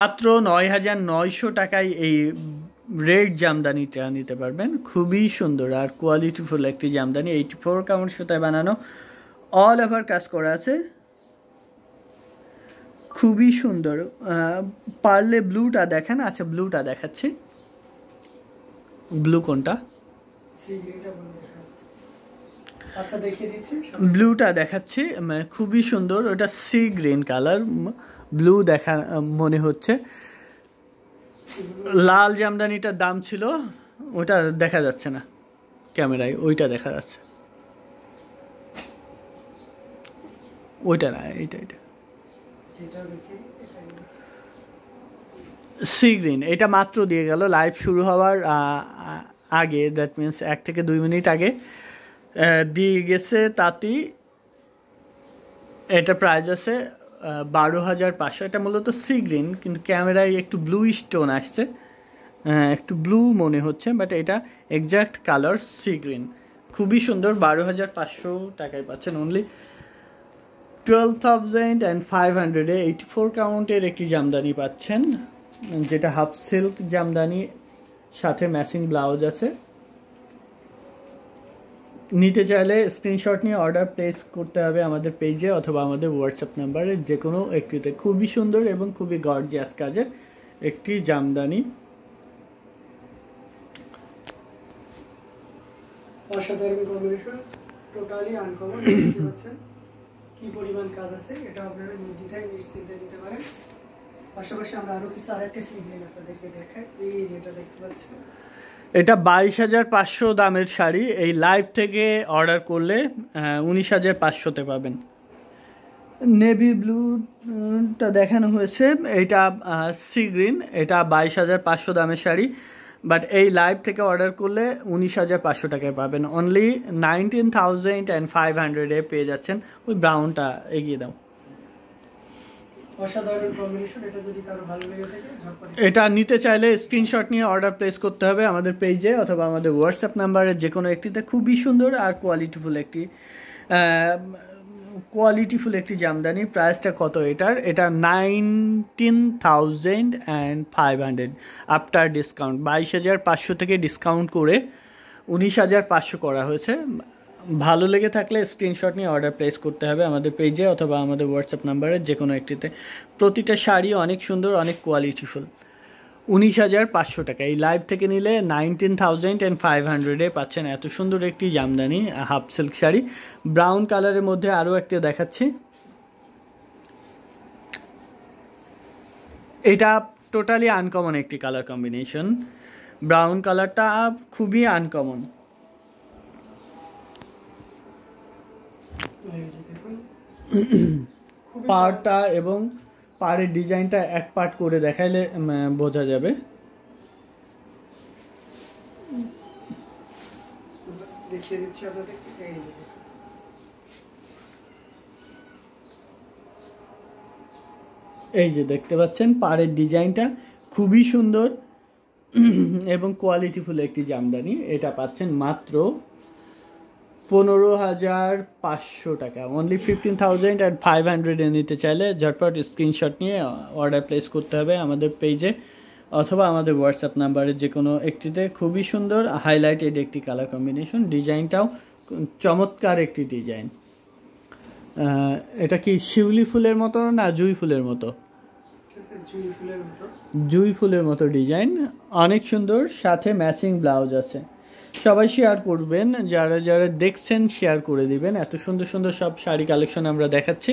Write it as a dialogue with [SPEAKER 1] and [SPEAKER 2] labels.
[SPEAKER 1] মাত্র ৯,৯০০ টাকায় এই রেড জামদানিটা নিতে পারবেন। খুবই সুন্দর আর কোয়ালিটিফুল একটি জামদানি, 84 কাউন্ট সুতায় বানানো, অল ওভার কাজ করা আছে, খুবই সুন্দর। পারলে ব্লুটা দেখেন। আচ্ছা ব্লুটা দেখাচ্ছি। ব্লু কোনটা?
[SPEAKER 2] আচ্ছা দেখিয়ে দিচ্ছি,
[SPEAKER 1] ব্লুটা দেখাচ্ছি, খুবই সুন্দর। ওটা সি গ্রিন কালার, ব্লু দেখা মনে হচ্ছে। লাল জামদানিটার দাম ছিল, ওটা দেখা যাচ্ছে না ক্যামেরায়, ওইটা দেখা যাচ্ছে, ওইটা না, এটা সি গ্রিন। এটা মাত্র দিয়ে গেল লাইভ শুরু হওয়ার আগে, দ্যাট মিনস 1 থেকে 2 মিনিট আগে দিয়ে গেছে তাঁতি। এটা প্রাইস আছে 12,500। এটা মূলত সি গ্রিন, কিন্তু ক্যামেরায় একটু ব্লু স্টোন আসছে, একটু ব্লু মনে হচ্ছে, বাট এটা এক্স্যাক্ট কালার সি গ্রিন। খুবই সুন্দর। 12,500 টাকায় পাচ্ছেন অনলি 12,500-এ 84 কাউন্টের একটি জামদানি পাচ্ছেন, যেটা হাফ সিল্ক জামদানি, সাথে ম্যাচিং ব্লাউজ আছে। নিতে চাইলে স্ক্রিনশট নিয়ে অর্ডার প্লেস করতে হবে আমাদের পেজে অথবা আমাদের হোয়াটসঅ্যাপ নাম্বারে, যে কোনো একটিতে। খুবই সুন্দর এবং খুবই গর্জিয়াস কাজের একটি জামদানি।
[SPEAKER 2] অসাধারণ কম্বিনেশন, টোটালি আনকমন। দেখতে পাচ্ছেন কি পরিমাণ কাজ আছে, এটা আপনারা নির্দ্বিধায় নিশ্চিন্তে নিতে পারেন। পাশাপাশি আমরা আরো কিছু আরেকটা সিডলিং আপনাদেরকে দেখাই। এই যেটা দেখতে পাচ্ছেন,
[SPEAKER 1] এটা 22,500 দামের শাড়ি। এই লাইভ থেকে অর্ডার করলে 19,500-তে পাবেন। নেভি ব্লুটা দেখানো হয়েছে, এটা সি গ্রিন। এটা 22,500 দামের শাড়ি, বাট এই লাইভ থেকে অর্ডার করলে 19,500 টাকায় পাবেন। অনলি 19,500-এ পেয়ে যাচ্ছেন। ওই ব্রাউনটা এগিয়ে দাও।
[SPEAKER 2] অসাধারণ কম্বিনেশন। এটা যদি কারো ভালো লেগে থাকে,
[SPEAKER 1] এটা নিতে চাইলে স্ক্রিনশট নিয়ে অর্ডার প্লেস করতে হবে আমাদের পেজে অথবা আমাদের হোয়াটসঅ্যাপ নাম্বারে, যে কোনো একটিতে। খুবই সুন্দর আর কোয়ালিটিফুল একটি জামদানি। প্রাইসটা কত এটার? এটা 19,500 আফটার ডিসকাউন্ট। 22,500 থেকে ডিসকাউন্ট করে 19,500 করা হয়েছে। ভালো লেগে থাকলে স্ক্রিনশট নিয়ে অর্ডার প্লেস করতে হবে আমাদের পেজে অথবা আমাদের হোয়াটসঅ্যাপ নাম্বারে, যে কোনো একটিতে। প্রতিটা শাড়ি অনেক সুন্দর, অনেক কোয়ালিটিফুল। 19,500 টাকা। এই লাইভ থেকে নিলে 19,500-এ পাচ্ছেন এত সুন্দর একটি Jamdani half silk sari. Brown কালারের মধ্যে আরও একটা দেখাচ্ছি। এটা টোটালি আনকমন একটি কালার কম্বিনেশন। ব্রাউন কালারটা খুবই আনকমন। পাড়টা এবং পাড়ের ডিজাইনটা এক পার্ট করে দেখাইলে বোঝা যাবে।
[SPEAKER 2] দেখিয়ে দিচ্ছি আপনাদের।
[SPEAKER 1] এই যে দেখতে পাচ্ছেন পাড়ের ডিজাইনটা খুবই সুন্দর এবং কোয়ালিটিফুল একটি জামদানি। এটা পাচ্ছেন মাত্র 15,500 টাকা। অনলি 15,500-এ নিতে চাইলে ঝটপট স্ক্রিনশট নিয়ে অর্ডার প্লেস করতে হবে আমাদের পেজে অথবা আমাদের হোয়াটসঅ্যাপ নাম্বারে, যে কোনো একটিতে। খুবই সুন্দর হাইলাইটেড একটি কালার কম্বিনেশন। ডিজাইনটাও চমৎকার একটি ডিজাইন। এটা কি শিউলি ফুলের মতো না জুই ফুলের মতো? জুই ফুলের মতো ডিজাইন, অনেক সুন্দর। সাথে ম্যাচিং ব্লাউজ আছে। সবাই শেয়ার করবেন, যারা যারা দেখছেন শেয়ার করে দিবেন। এত সুন্দর সুন্দর সব শাড়ি কালেকশন আমরা দেখাচ্ছি।